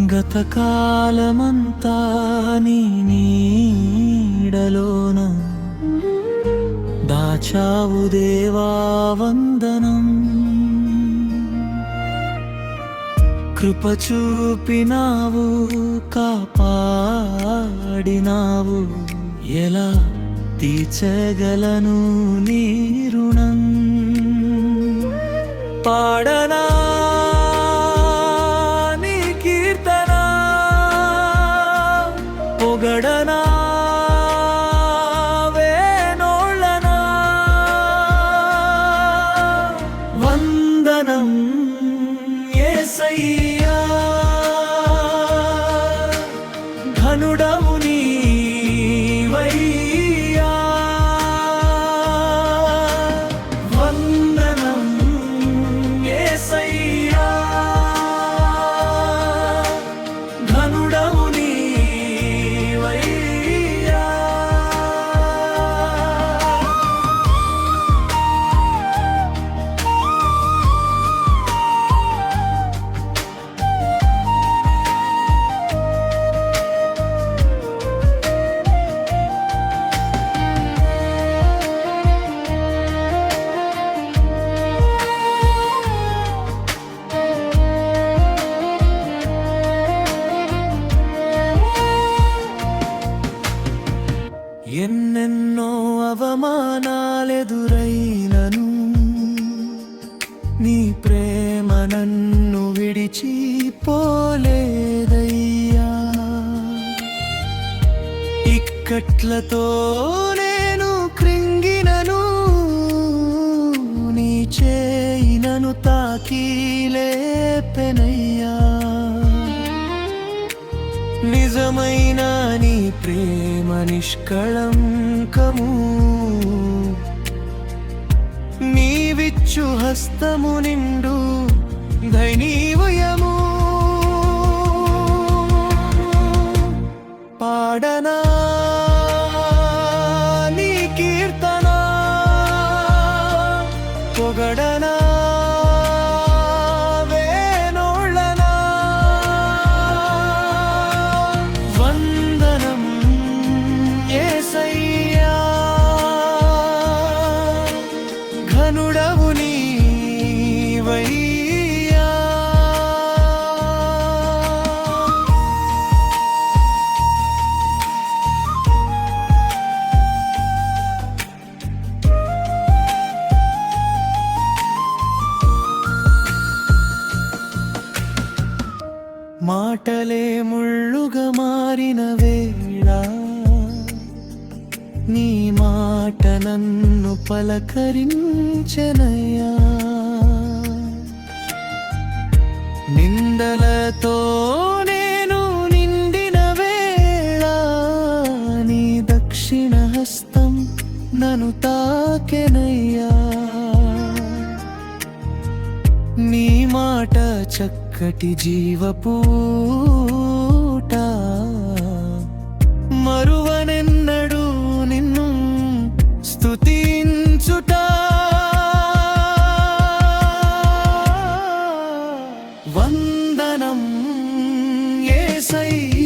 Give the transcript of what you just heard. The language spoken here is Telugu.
గతకాలమంతా నీ నీడలోన దాచావు దేవా వందనం. కృప చూపినావు, కాపాడినావు, ఎలా తీర్చగలను నీ రుణం. పాడనా నీ కీర్తన, పొగడనా వేణోళ్ళనా. వందనం యేసయ్యా, ఘనుడవు నీవయ్యా. వందనం యేసయ్యా, ఘనుడవు నీవయ్యా. ఎన్నెన్నో అవమానాలెదురైనను నీ ప్రేమ నన్ను విడిచిపోలేదయ్యా. ఇక్కట్లతో నేను కృంగినను, నీ చేయి నన్ను తాకి లేపెనయ్యా. నిజమైన నీ ప్రేమ నిష్కళంకము, నీవిచ్చు హస్తము నిండు దైనీవయము. పాడనా నీ కీర్తన, పొగడనా వేణోళ్ళనా. వందనం యేసయ్యా, ఘనుడవు నీవయ్యా. మాటలే ముళ్ళుగా మారిన వేళ, నీ మాట నన్ను పలకరించెనయ్యా. నిందలతో నేను నిండిన వేళ, నీ దక్షిణ హస్తం నన్ను తాకెనయ్యా. నీ మాట చక్కటి జీవపూట, మరువనెన్నడు నిన్ను స్తుతించుట. వందనం యేసయ్యా,